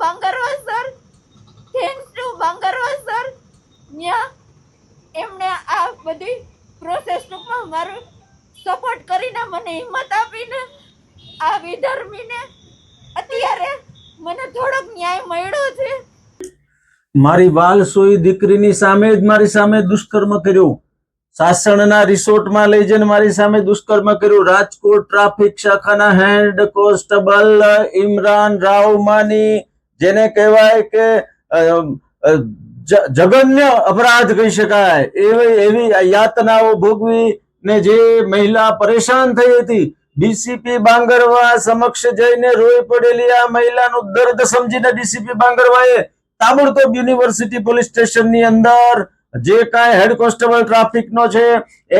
Bangarwa sir, thanks to Bangarwa sir. ત્યાં એમણે આ બધી પ્રોસેસ ટૂંકમાં મારું સપોર્ટ કરીને મને હિંમત આપીને આ વિધર્મીને અત્યારે મને થોડોક ન્યાય મળ્યો છે. મારી વાલસોઈ દીકરીની સામે જ મારી સામે દુષ્કર્મ કર્યું. સાસણના રિસોર્ટમાં લઈ જઈને મારી સામે દુષ્કર્મ કર્યું. રાજકોટ ટ્રાફિક શાખાના હેડ કોન્સ્ટેબલ ઇમરાન રાવ માની, જેને કહેવાય કે જઘન્ય અપરાધ કહી શકાય, એવી યાતનાઓ ભોગવી ને જે મહિલા પરેશાન થઈ હતી, ડીસીપી બાંગરવા સમક્ષ જઈને રોઈ પડેલી આ મહિલાનું દર્દ સમજીને ડીસીપી બાંગરવાએ તાબડતોબ યુનિવર્સિટી પોલીસ સ્ટેશનની અંદર જે કાંઈ હેડ કોન્સ્ટેબલ ટ્રાફિકનો છે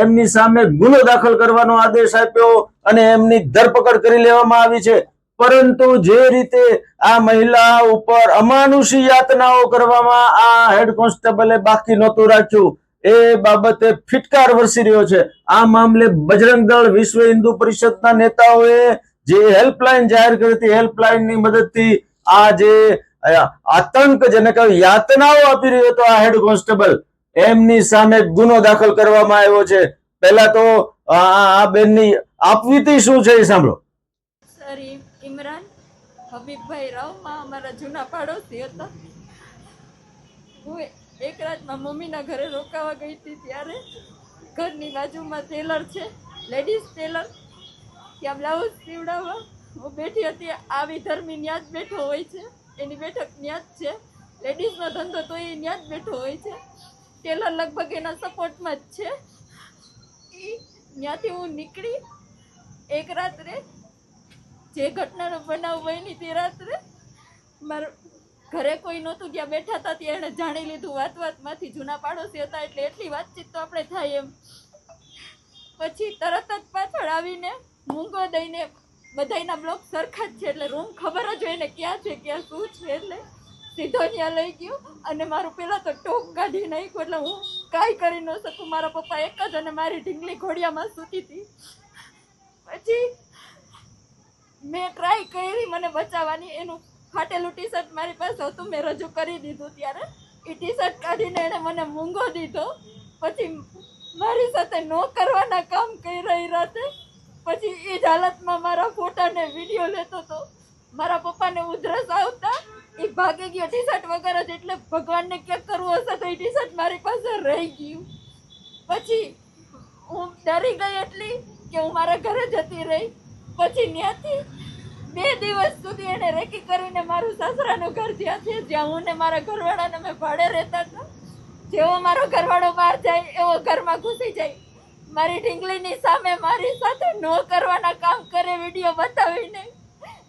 એમની સામે ગુનો દાખલ કરવાનો આદેશ આપ્યો અને એમની ધરપકડ કરી લેવામાં આવી છે. પરંતુ જે રીતે આ મહિલા ઉપર અમાનુષી યાતનાઓ કરવામાં આ હેડ કોન્સ્ટેબલે બાકી નહોતું રાખ્યું, એ બાબતે ફિટકાર વરસી રહ્યો છે. આ મામલે બજરંગ દળ, વિશ્વ હિન્દુ પરિષદના નેતાઓએ જે હેલ્પલાઇન જાહેર કરી હતી, હેલ્પલાઇનની મદદથી આ જે આતંક જેને કહેવાય યાતનાઓ આપી રહ્યો હતો આ હેડ કોન્સ્ટેબલ, એમની સામે ગુનો દાખલ કરવામાં આવ્યો છે. પહેલા તો આ બેનની આપવીતી શું છે એ સાંભળો. સર ઇમરાન હબીબભાઈ રાવમાં અમારા જૂના પાડોશી હતા. હું એક રાતમાં મમ્મીના ઘરે રોકાવા ગઈ હતી, ત્યારે ઘરની બાજુમાં ટેલર છે, લેડીઝ ટેલર, ત્યાં બ્લાઉઝ સીવડાવવા હું બેઠી હતી. આ વિધર્મી ન્યા જ બેઠો હોય છે, એની બેઠક ન્યા જ છે, લેડીઝનો ધંધો તો એ ન્યા જ બેઠો હોય છે. ટેલર લગભગ એના સપોર્ટમાં જ છે. ત્યાંથી હું નીકળી એક રાત્રે જે ઘટનાનો બનાવ બની તે રાત્રે મારા ઘરે કોઈ નહોતું, ત્યાં બેઠા હતા ત્યાં એણે જાણી લીધું વાતમાંથી. જૂના પાડોશી હતા એટલે એટલી વાતચીત તો આપણે થાય એમ. પછી તરત જ પાછળ આવીને મૂંગો દઈને, બધાના બ્લોક સરખા જ છે એટલે રૂમ ખબર જ હોય ને ક્યાં છે ક્યાં શું છે, એટલે સીધો ત્યાં લઈ ગયો અને મારું પહેલાં તો ટોક કાઢી નાખ્યું. એટલે હું કાંઈ કરી ન શકું. મારા પપ્પા એક જ અને મારી ઢીંગલી ઘોડિયામાં સૂતી હતી. પછી મેં ટ્રાય કરી મને બચાવવાની. એનું ફાટેલું ટી શર્ટ મારી પાસે હતું, મેં રજૂ કરી દીધું. ત્યારે એ ટી શર્ટ કાઢીને એણે મને મૂંગો દીધો. પછી મારી સાથે ન કરવાના કામ કરી રહી રાતે. પછી એ જ હાલતમાં મારા ફોટા ને વિડીયો લેતો હતો. મારા પપ્પાને ઉધરસ આવતા એ ભાગી ગયો ટી શર્ટ વગર જ. એટલે ભગવાનને ક્યાંક કરવું હશે તો એ ટી શર્ટ મારી પાસે રહી ગયું. પછી હું ડરી ગઈ એટલી કે હું મારા ઘરે જતી રહી. પછી ત્યાંથી 2 દિવસ સુધી એને રેકી કરીને મારું સાસરાનું ઘર જ્યાં છે, જ્યાં હું ને મારા ઘરવાળાને મેં ભાડે રહેતા હતા, જેવો મારો ઘરવાળો બહાર જાય એવો ઘરમાં ઘૂસી જાય. મારી ઢીંગલીની સામે મારી સાથે ન કરવાના કામ કરે, વિડીયો બતાવીને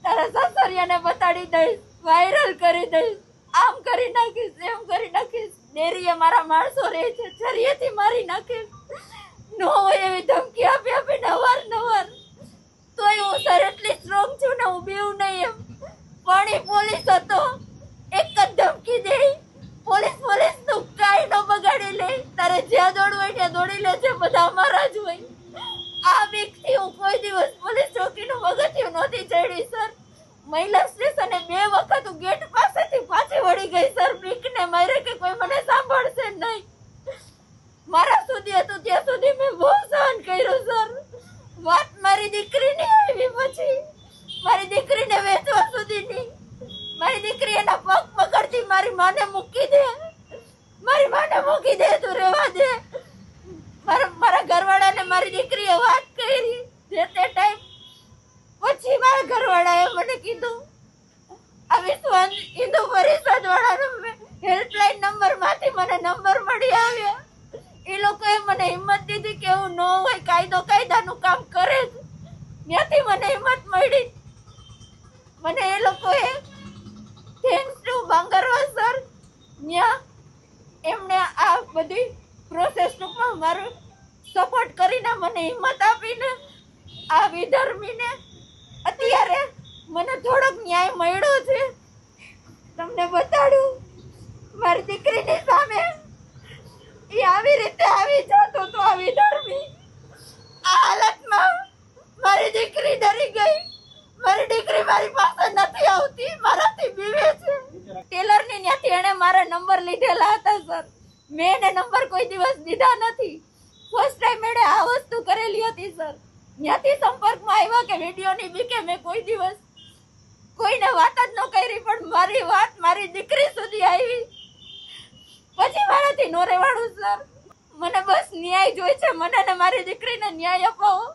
તારા સાસરિયાને બતાડી દઈશ, વાયરલ કરી દઈશ, આમ કરી નાખીશ, એમ કરી નાખીશ, ડેરીએ મારા માણસો રહે છે, છરીએથી મારી નાખીશ, ન હોય એવી ધમકી આપી આપીને અવારનવાર. તોય હું સર એટલી સ્ટ્રોંગ છું ને, હું બીવું નહીં એમ. પણ એ પોલીસ હતો, એક જ ધમકી દે, પોલીસનું કાંઈ ન બગાડી લે, તારે જ્યાં દોડવું હોય ત્યાં દોડી લે છે, બધા અમારા જ હોય. આ બીકથી હું કોઈ દિવસ પોલીસ ચોકીનું પગથિયું નહોતી ચડી સર. મહિલા સ્ટેશને 2 વખત હું ગેટ પાસેથી પાછી વળી ગઈ સર, બીકને મારે કે કોઈ મને સાંભળશે નહીં. મારા સુધી હતું ત્યાં સુધી મેં બહુ સહન કર્યું સર. વાત મારી દીકરીની આવી, પછી મારી દીકરીને વેચવા સુધીની. મારી દીકરી એના પગ પકડતી મારી માને મૂકી દે, મારી માને મૂકી દે, તું રહેવા દે. મારા ઘરવાળાને મારી દીકરીએ વાત કરી જે તે ટાઈમ. પછી મારા ઘરવાળાએ મને કીધું, આ વિશ્વ હિન્દુ પરિષદ વાળાનો હેલ્પલાઇન નંબરમાંથી મને નંબર મળી આવ્યો. એ લોકોએ મને હિંમત દીધી કે એવું ન હોય, કાયદાનું કામ કરે જ. ત્યાંથી મને હિંમત મળી. મને એ લોકોએ થેન્ક્સ ટુ બાંગરવા સર, ત્યાં એમણે આ બધી પ્રોસેસ ટૂંકમાં મારું સપોર્ટ કરીને મને હિંમત આપીને આ વિધર્મીને અત્યારે મને થોડોક ન્યાય મળ્યો છે. તમને બતાડું, મારી દીકરીની સામે એ આવી રીતે આવી જતો તો આ વિધર્મી. આ હાલતમાં મારી દીકરી ડરી ગઈ. મારી દીકરી મારી પાસે નથી આવતી, મારાથી બીવે છે. ટેલરની ત્યાંથી એણે મારા નંબર લીધેલા હતા સર. મેં એને નંબર કોઈ દિવસ દીધા નથી. ફર્સ્ટ ટાઈમ એણે આ વસ્તુ કરેલી હતી સર. ત્યાંથી સંપર્કમાં આવ્યા કે વિડીયોની બીકે મેં કોઈ દિવસ કોઈને વાત જ ન કરી, પણ મારી વાત મારી દીકરી સુધી આવી. પછી મારાથી નો રહેવાડું સર. મને બસ ન્યાય જોઈ છે. મને ને મારી દીકરીને ન્યાય અપાવો.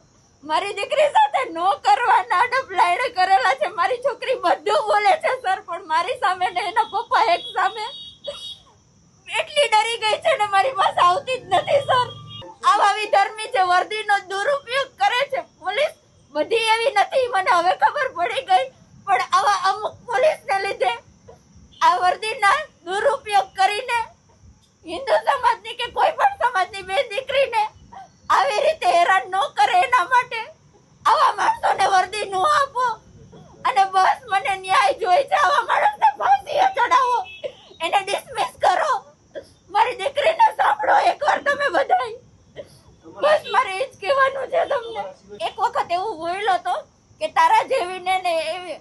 મારી દીકરી સાથે નો કરવાના ડબલા એણે કરેલા છે. મારી છોકરી બધું બોલે છે સર, પણ મારી સામે ને એના પપ્પા એક સામે એટલી ડરી ગઈ છે ને મારી પાસે આવતી જ નથી સર. આવા વિધર્મી છે, વર્દીનો દુરુપયોગ કરે છે. પોલીસ બધી એવી નથી, મને હવે ખબર પડી ગઈ, પણ આવા અમુક પોલીસને લીધે આ વર્દીના દુરુપયોગ કરીને હિન્દુ સમાજની કે કોઈ પણ સમાજની બેન દીકરીને આવી રીતે હેરાન ન કરે એના માટે આવા માણસોને વર્દી ન આપો. અને બસ મને ન્યાય જોઈ છે. આવા માણસને ફાંસીએ ચડાવો, એને ડિસમિસ કરો. મારી દીકરીને સાંભળો એકવાર તમે બધાય. બસ મારે એ જ કહેવાનું છે તમને. એક વખત એવું બોલ્યો હતો કે તારા જેવીને ને એવી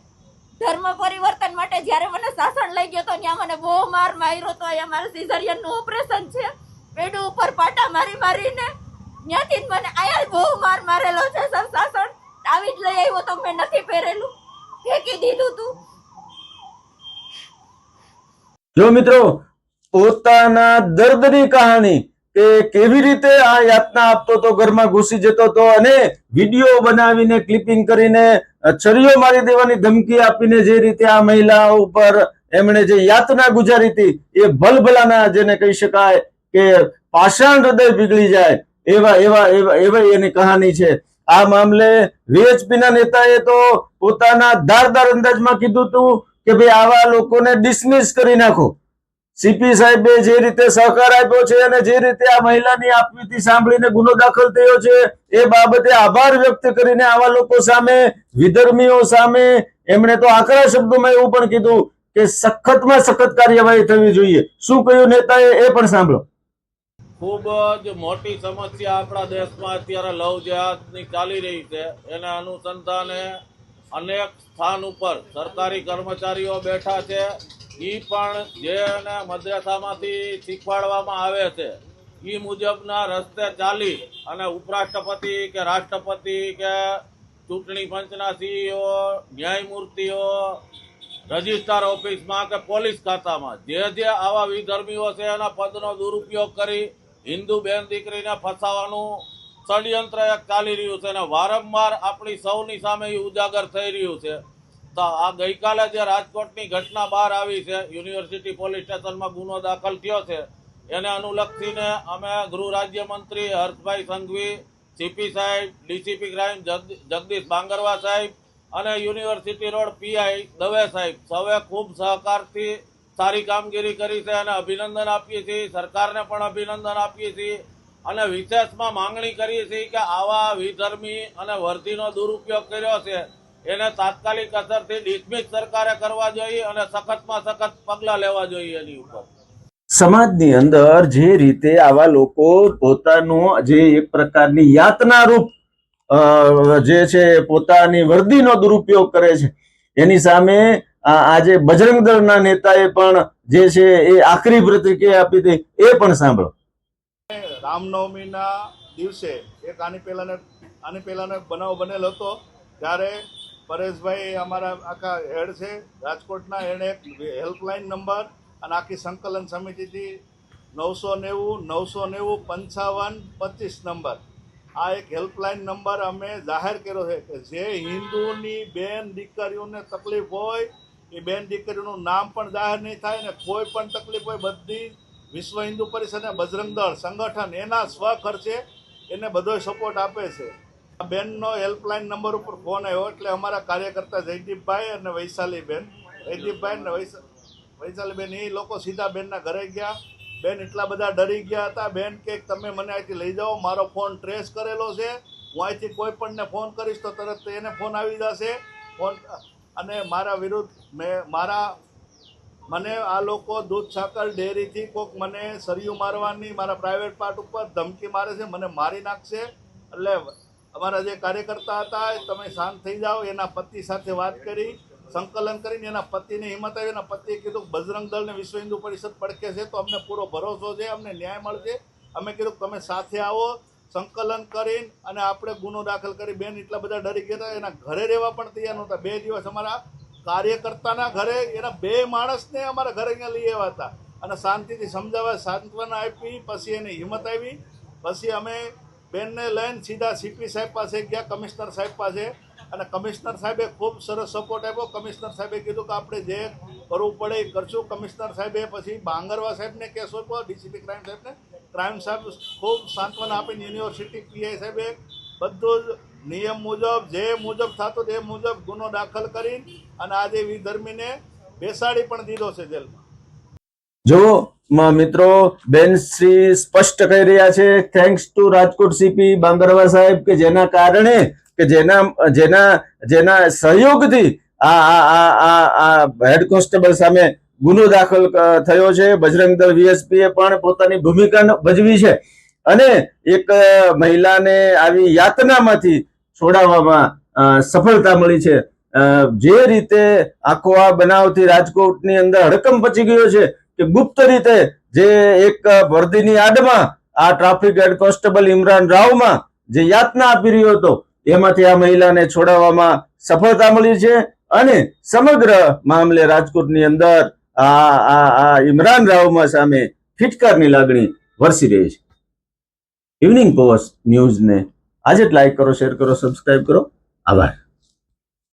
ધર્મ પરિવર્તન માટે જ્યારે મને સાસણ લઈ ગયો તો ત્યાં મને બહુ માર માર્યો તો. અહીંયા મારે સિઝરિયનનું ઓપરેશન છે. પેડું ઉપર પાટા મારીને ત્યાંથી જ મને અહીંયા બહુ માર મારેલો છે સર. સાસણ આવી જ લઈ આવ્યો તો મેં નથી પહેરેલું, ફેંકી દીધું તું. જો મિત્રો, પોતાના દર્દની કહાની કે કેવી રીતે આ યાતના આપતો તો, ઘરમાં ઘૂસી જતો તો અને વિડીયો બનાવીને ક્લિપિંગ કરીને છરીઓ મારી દેવાની ધમકી આપીને જે રીતે આ મહિલા ઉપર એમણે જે યાતના ગુજારી હતી, એ ભલભલાના જેને કહી શકાય કે પાષાણ હૃદય પીગળી જાય એવા એવા એવા એવા એની કહાની છે. આ મામલે વીએચપીના નેતાએ તો પોતાના ધારદાર અંદાજમાં કીધું હતું કે ભાઈ આવા લોકોને ડિસમિસ કરી નાખો. સીપી સાહેબે જે રીતે સહકાર આપ્યો છે અને જે રીતે આ મહિલાની આપવીતી સાંભળીને ગુનો દાખલ થયો છે એ બાબતે આભાર વ્યક્ત કરીને આવા લોકો સામે, વિધર્મીઓ સામે એમણે તો આકરા શબ્દોમાં એવું પણ કીધું કે સખતમાં સખત કાર્યવાહી થવી જોઈએ. શું કહ્યું નેતાએ એ પણ સાંભળો. ખૂબ જ મોટી સમસ્યા આપણા દેશમાં અત્યારે લવ જેહાદની ચાલી રહી છે. એના અનુસંધાને અનેક સ્થાન ઉપર સરકારી કર્મચારીઓ બેઠા છે. એ પણ જેને મદ્રસામાંથી શીખવાડવામાં આવે છે એ મુજબના રસ્તે ચાલી અને ઉપરાષ્ટ્રપતિ કે રાષ્ટ્રપતિ કે ચૂંટણી પંચના સીઈઓ, ન્યાયમૂર્તિઓ, રજિસ્ટ્રાર ઓફિસમાં કે પોલીસ ખાતામાં જે આવા વિધર્મીઓ છે એના પદનો દુરુપયોગ કરી હિન્દુ બેન દીકરીને ફસાવાનું ષડયંત્ર એક ચાલી રહ્યું છે અને વારંવાર આપણી સૌની સામે એ ઉજાગર થઈ રહ્યું છે. તો આ ગઈકાલે જે રાજકોટની ઘટના બહાર આવી છે, યુનિવર્સિટી પોલીસ સ્ટેશનમાં ગુનો દાખલ થયો છે, એને અનુલક્ષીને અમે ગૃહ રાજ્યમંત્રી હર્ષભાઈ સંઘવી, સીપી સાહેબ, ડીસીપી ક્રાઇમ જગદીશ બાંગરવા સાહેબ અને યુનિવર્સિટી રોડ પીઆઈ દવે સાહેબ સૌએ ખૂબ સહકારથી સારી કામગીરી કરી છે અને અભિનંદન આપીએ છીએ. સરકારને પણ અભિનંદન આપીએ છીએ અને વિશેષમાં માંગણી કરીએ છીએ કે આવા વિધર્મી અને વર્દીનો દુરુપયોગ કર્યો છે એને તાત્કાલિક અસરથી ડિસમિસ સરકારે કરવા જોઈએ અને સખતમાં સખત પગલાં લેવા જોઈએ એની ઉપર. સમાજની અંદર જે રીતે આવા લોકો પોતાનું જે એક પ્રકારની યાતના રૂપ જે છે પોતાની વર્દીનો દુરુપયોગ કરે છે એની સામે આજે બજરંગ દળના નેતાએ પણ જે છે એ આખરી પ્રતિક્રિયા આપી હતી, એ પણ સાંભળો. રામનવમીના દિવસે એક આની પહેલાનો એક બનાવ બનેલો હતો ત્યારે પરેશભાઈ અમારા આખા હેડ છે રાજકોટના, એણે એક હેલ્પલાઇન નંબર અને આખી સંકલન સમિતિથી 990 નંબર આ એક હેલ્પલાઇન નંબર અમે જાહેર કર્યો છે કે જે હિન્દુની બેન દીકરીઓને તકલીફ હોય એ બેન દીકરીઓનું નામ પણ જાહેર નહીં થાય ને કોઈ પણ તકલીફ હોય બધી વિશ્વ હિન્દુ પરિષદ અને બજરંગ દળ સંગઠન એના સ્વખર્ચે એને બધો સપોર્ટ આપે છે. આ બેનનો હેલ્પલાઇન નંબર ઉપર ફોન આવ્યો એટલે અમારા કાર્યકર્તા જયદીપભાઈ અને વૈશાલીબેન અને વૈશાલીબેન એ લોકો સીધા બેનના ઘરે ગયા. બેન એટલા બધા ડરી ગયા હતા. બેન કે તમે મને અહીંથી લઈ જાઓ, મારો ફોન ટ્રેસ કરેલો છે, હું અહીંથી કોઈ પણને ફોન કરીશ તો તરત એને ફોન આવી જશે ફોન. અને મારા વિરુદ્ધ મને આ લોકો દૂધ સાકર ડેરીથી કોઈક મને સરિયું મારવાની, મારા પ્રાઇવેટ પાર્ટ ઉપર ધમકી મારે છે, મને મારી નાખશે. એટલે અમારા જે કાર્યકર્તા હતા તમે શાંત થઈ જાઓ, એના પતિ સાથે વાત કરી સંકલન કરીને એના પતિને હિંમત આવી, એના પતિએ કીધું કે બજરંગ દળ ને વિશ્વ હિન્દુ પરિષદ પડખે છે, તો અમને પૂરો ભરોસો છે, અમને ન્યાય મળશે. અમે કીધું કે તમે સાથે આવો, સંકલન કરીને અને આપણે ગુનો દાખલ કરી. બેન એટલા બધા ડરી ગયા હતા, એના ઘરે રહેવા પણ તૈયાર નહોતા. 2 દિવસ અમારા કાર્યકર્તાના ઘરે એના 2 માણસને અમારા ઘરે અહીંયા લઈ આવ્યા હતા અને શાંતિથી સમજાવવા, સાંત્વના આપી. પછી એને હિંમત આવી. પછી અમે બેનને લઈને સીધા સીપી સાહેબ પાસે ગયા, કમિશનર સાહેબ પાસે, અને કમિશનર સાહેબે ખૂબ સરસ સપોર્ટ આપ્યો. કમિશનર સાહેબે કીધું કે આપણે જે કરવું પડે એ કરશું. કમિશનર સાહેબે પછી બાંગરવા સાહેબને કેસ આપ્યો, ડીસીપી ક્રાઇમ સાહેબને. ક્રાઇમ સાહેબ ખૂબ સાંત્વના આપીને યુનિવર્સિટી પીઆઈ સાહેબે બધું જ નિયમ મુજબ જે મુજબ થતું તે મુજબ ગુનો દાખલ કરી અને આજે વિધર્મીને બેસાડી પણ દીધો છે જેલમાં. જો મિત્રો, બેન શ્રી સ્પષ્ટ કહી રહ્યા છે, thanks to Rajkot CP Bangarwa સાહેબ, કે જેના કારણે કે જેના સહયોગથી આ હેડ કોન્સ્ટેબલ સામે ગુનો દાખલ થયો છે. બજરંગ દળ વીએસપી એ પણ પોતાની ભૂમિકા ભજવી છે અને એક મહિલાને આવી યાતનામાંથી છોડાવવામાં સફળતા મળી છે. જે રીતે આખો આ બનાવથી રાજકોટની અંદર હડકંપ મચી ગયો છે કે ગુપ્ત રીતે જે એક વર્દીની આડમાં આ ટ્રાફિક હેડ કોન્સ્ટેબલ ઇમરાન રાવમાં જે યાતના આપી રહ્યો હતો, એમાંથી આ મહિલાને છોડાવવામાં સફળતા મળી છે અને સમગ્ર મામલે રાજકોટની અંદર આ ઇમરાન રાવમાં સામે ફિટકારની લાગણી વરસી રહી છે. ઇવનિંગ પોસ્ટ ન્યૂઝને આજે જ લાઈક કરો, શેર કરો, સબસ્ક્રાઇબ કરો. આભાર.